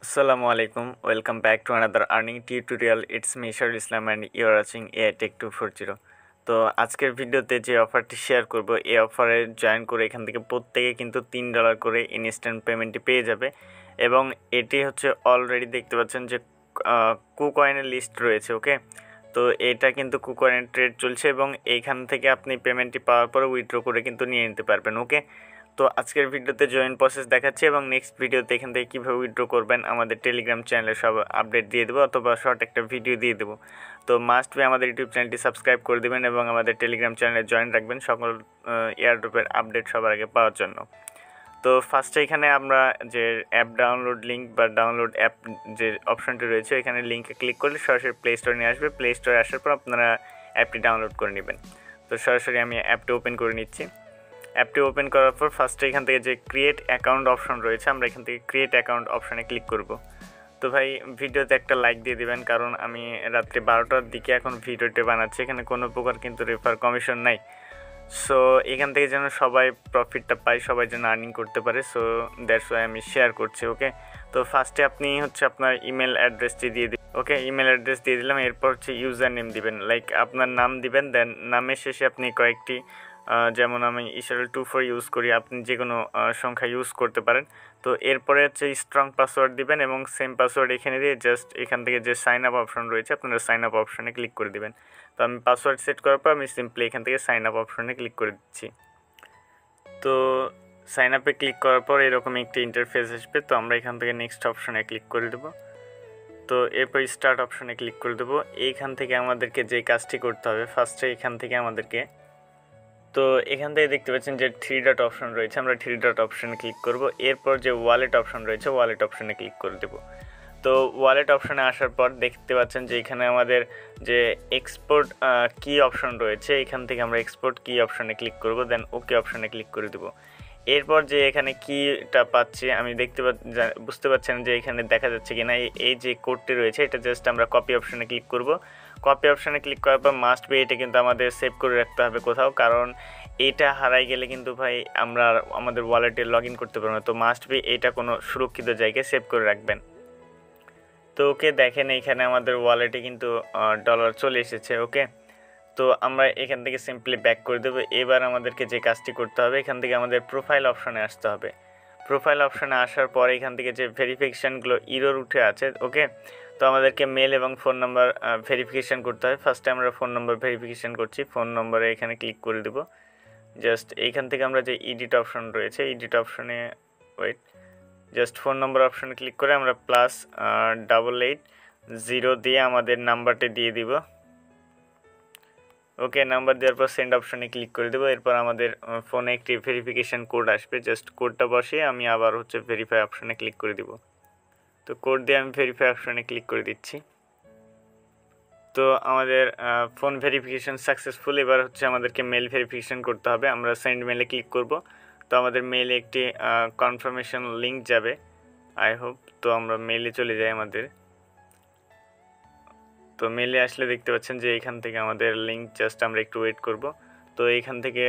Assalamualaikum. Welcome back to another earning tutorial. It's me Esarul and you are watching AI Tech 240. তো আজকের ভিডিওতে যে অফারটি share করব এই অফারে জয়েন করে এখান থেকে প্রত্যেকে কিন্তু $3 করে ইনস্ট্যান্ট পেমেন্টটি পেয়ে যাবে এবং এটি হচ্ছে অলরেডি দেখতে পাচ্ছেন যে কুকয়েনের লিস্ট রয়েছে। ওকে, তো এটা কিন্তু কুকয়েনের ট্রেড চলছে এবং এইখান থেকে আপনি পেমেন্টটি পাওয়ার পরে উইথড্র করে কিন্তু নিয়ে নিতে পারবেন। ওকে, তো আজকের ভিডিওতে জয়েন প্রসেস দেখাচ্ছি এবং নেক্সট ভিডিওতে এখান থেকে কীভাবে উইথড্র করবেন আমাদের টেলিগ্রাম চ্যানেলে সব আপডেট দিয়ে দেবো অথবা শর্ট একটা ভিডিও দিয়ে দেবো। তো মাস্ট বি আমাদের ইউটিউব চ্যানেলটি সাবস্ক্রাইব করে দেবেন এবং আমাদের টেলিগ্রাম চ্যানেলে জয়েন রাখবেন সকল এয়ারড্রপের আপডেট সবার আগে পাওয়ার জন্য। তো ফার্স্টে এখানে আমরা যে অ্যাপ ডাউনলোড লিঙ্ক বা ডাউনলোড অ্যাপ যে অপশনটি রয়েছে এখানে লিঙ্কে ক্লিক করলে সরাসরি প্লে স্টোরে নিয়ে আসবে। প্লে স্টোরে আসার পর আপনারা অ্যাপটি ডাউনলোড করে নেবেন। তো সরাসরি আমি অ্যাপটি ওপেন করে নিচ্ছি। অ্যাপটি ওপেন করার পর ফার্স্টে এখান থেকে যে ক্রিয়েট অ্যাকাউন্ট অপশন রয়েছে আমরা এখান থেকে ক্রিয়েট অ্যাকাউন্ট অপশানে ক্লিক করব। তো ভাই ভিডিওতে একটা লাইক দিয়ে দিবেন, কারণ আমি রাত্রি 12টার দিকে এখন ভিডিওটি বানাচ্ছি, এখানে কোনো প্রকার কিন্তু রেফার কমিশন নাই। সো এখান থেকে যেন সবাই প্রফিটটা পায়, সবাই যেন আর্নিং করতে পারে, সো দ্যাটস ওয়াই আমি শেয়ার করছি। ওকে, তো ফার্স্টে আপনি হচ্ছে আপনার ইমেল অ্যাড্রেসটি দিয়ে দিন। ওকে, ইমেল অ্যাড্রেস দিয়ে দিলাম। এরপর হচ্ছে ইউজার নেম দিবেন, লাইক আপনার নাম দিবেন। দেন নামের শেষে আপনি কয়েকটি যেমন আমি Esarul 24 ইউজ করি, আপনি যে কোনো সংখ্যা ইউজ করতে পারেন। তো এরপরে হচ্ছে স্ট্রং পাসওয়ার্ড দিবেন এবং সেম পাসওয়ার্ড এখানে দিয়ে জাস্ট এখান থেকে যে সাইন আপ অপশন রয়েছে আপনারা সাইন আপ অপশনে ক্লিক করে দিবেন। তো আমি পাসওয়ার্ড সেট করার পর আমি সিম্পলি এখান থেকে সাইন আপ অপশনে ক্লিক করে দিচ্ছি। তো সাইন আপে ক্লিক করার পর এরকম একটি ইন্টারফেস আসবে। তো আমরা এখান থেকে নেক্সট অপশনে ক্লিক করে দেবো। তো এরপর স্টার্ট অপশনে ক্লিক করে দেবো। এইখান থেকে আমাদেরকে যে কাজটি করতে হবে ফার্স্টে এখান থেকে আমাদেরকে, তো এখান থেকে দেখতে পাচ্ছেন যে 3 ডট অপশন রয়েছে, আমরা 3 ডট অপশানে ক্লিক করব। এরপর যে ওয়ালেট অপশন রয়েছে ওয়ালেট অপশানে ক্লিক করে দেব। তো ওয়ালেট অপশানে আসার পর দেখতে পাচ্ছেন যে এখানে আমাদের যে এক্সপোর্ট কি অপশন রয়েছে, এখান থেকে আমরা এক্সপোর্ট কি অপশানে ক্লিক করব। দেন ওকে অপশানে ক্লিক করে দেব। এরপর যে এখানে কিটা পাচ্ছি আমি বুঝতে পারছেন যে এখানে দেখা যাচ্ছে কিনা, এই যে কোডটি রয়েছে এটা জাস্ট আমরা কপি অপশানে ক্লিক করব। কপি অপশানে ক্লিক করার পর মাস্ট বি এটা কিন্তু আমাদের সেভ করে রাখতে হবে কোথাও, কারণ এটা হারাই গেলে কিন্তু ভাই আমরা আমাদের ওয়ালেটে লগ ইন করতে পারবো না। তো মাস্ট বি এটা কোনো সুরক্ষিত জায়গায় সেভ করে রাখবেন। তো ওকে, দেখেন এখানে আমাদের ওয়ালেটে কিন্তু ডলার চলে এসেছে। ওকে, তো আমরা এখান থেকে সিম্পলি ব্যাক করে দেবো। এবার আমাদেরকে যে কাজটি করতে হবে এখান থেকে আমাদের প্রোফাইল অপশানে আসতে হবে। প্রোফাইল অপশানে আসার পর এখান থেকে যে ভেরিফিকেশানগুলো ইরর উঠে আছে, ওকে, তো আমাদেরকে মেল এবং ফোন নাম্বার ভেরিফিকেশান করতে হয়। ফার্স্টে আমরা ফোন নাম্বার ভেরিফিকেশান করছি, ফোন নম্বরে এখানে ক্লিক করে দেবো। জাস্ট এইখান থেকে আমরা যে এডিট অপশন রয়েছে এডিট অপশনে জাস্ট ফোন নম্বর অপশানে ক্লিক করে আমরা +8880 দিয়ে আমাদের নাম্বারটি দিয়ে দিব। ওকে, নাম্বার দেওয়ার পর সেন্ড অপশানে ক্লিক করে দেবো। এরপর আমাদের ফোনে একটি ভেরিফিকেশান কোড আসবে, জাস্ট কোডটা বসিয়ে আমি আবার হচ্ছে ভেরিফাই অপশানে ক্লিক করে দিব। তো কোড দিয়ে আমি ভেরিফাই অপশানে ক্লিক করে দিচ্ছি। তো আমাদের ফোন ভেরিফিকেশান সাকসেসফুল। এবার হচ্ছে আমাদেরকে মেল ভেরিফিকেশান করতে হবে, আমরা সেন্ড মেলে ক্লিক করব। তো আমাদের মেলে একটি কনফার্মেশন লিঙ্ক যাবে, আই হোপ। তো আমরা মেলে চলে যাই আমাদের। তো মেলে আসলে দেখতে পাচ্ছেন যে এখান থেকে আমাদের লিঙ্ক, জাস্ট আমরা একটু ওয়েট করব। তো এখান থেকে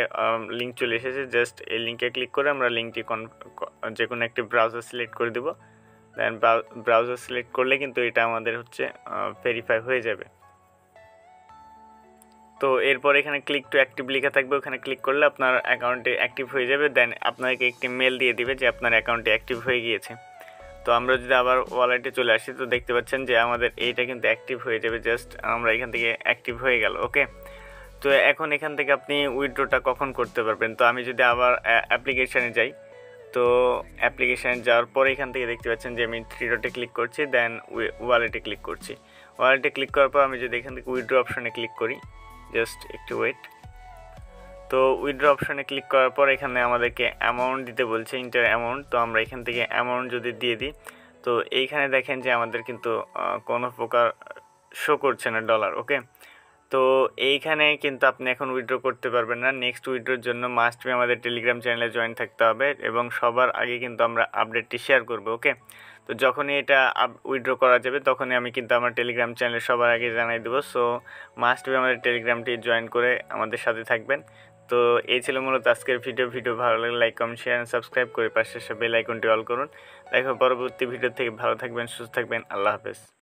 লিঙ্ক চলে এসেছে, জাস্ট এই লিঙ্কে ক্লিক করে আমরা লিঙ্কটি যে কোনো একটি ব্রাউজার সিলেক্ট করে দেব। দেন ব্রাউজার সিলেক্ট করলে কিন্তু এটা আমাদের হচ্ছে ভেরিফাই হয়ে যাবে। তো এরপর এখানে ক্লিক টু অ্যাক্টিভ লেখা থাকবে, ওখানে ক্লিক করলে আপনার অ্যাকাউন্টে অ্যাক্টিভ হয়ে যাবে। দেন আপনাকে একটি মেল দিয়ে দিবে যে আপনার অ্যাকাউন্টে অ্যাক্টিভ হয়ে গিয়েছে। তো আমরা যদি আবার ওয়ালেটে চলে আসি তো দেখতে পাচ্ছেন যে আমাদের এইটা কিন্তু অ্যাক্টিভ হয়ে যাবে, জাস্ট আমরা এখান থেকে অ্যাক্টিভ হয়ে গেল। ওকে, তো এখন এখান থেকে আপনি উইথড্রটা কখন করতে পারবেন। তো আমি যদি আবার অ্যাপ্লিকেশানে যাই, তো অ্যাপ্লিকেশানে যাওয়ার পরে এখান থেকে দেখতে পাচ্ছেন যে আমি 3 ডটে ক্লিক করছি, দেন ওয়ালেটে ক্লিক করছি। ওয়ালেটে ক্লিক করার পর আমি যদি এখান থেকে উইথড্র অপশানে ক্লিক করি, জাস্ট একটু ওয়েট। তো উইথড্র অপশানে ক্লিক করার পর এখানে আমাদেরকে অ্যামাউন্ট দিতে বলছে, ইন্টার অ্যামাউন্ট। তো আমরা এখান থেকে অ্যামাউন্ট যদি দিয়ে দিই, তো এইখানে দেখেন যে আমাদের কিন্তু কোনো প্রকার শো করছে না ডলার। ওকে, তো এইখানে কিন্তু আপনি এখন উইথড্র করতে পারবেন না। নেক্সট উইথড্রোর জন্য মাস্ট বি আমাদের টেলিগ্রাম চ্যানেলে জয়েন থাকতে হবে এবং সবার আগে কিন্তু আমরা আপডেটটি শেয়ার করব। ওকে, তো যখনই এটা উইথড্র করা যাবে তখনই আমি কিন্তু আমার টেলিগ্রাম চ্যানেলে সবার আগে জানাই দেবো। সো মাস্ট বি আমাদের টেলিগ্রামটি জয়েন করে আমাদের সাথে থাকবেন। তো এই ছিল মূলত আজকের ভিডিও ভালো লাগলে like comment share and subscribe করে পাশে বেল আইকনটি অল করুন। দেখা হবে পরবর্তী ভিডিও থেকে। ভালো থাকবেন, সুস্থ থাকবেন, আল্লাহ হাফেজ।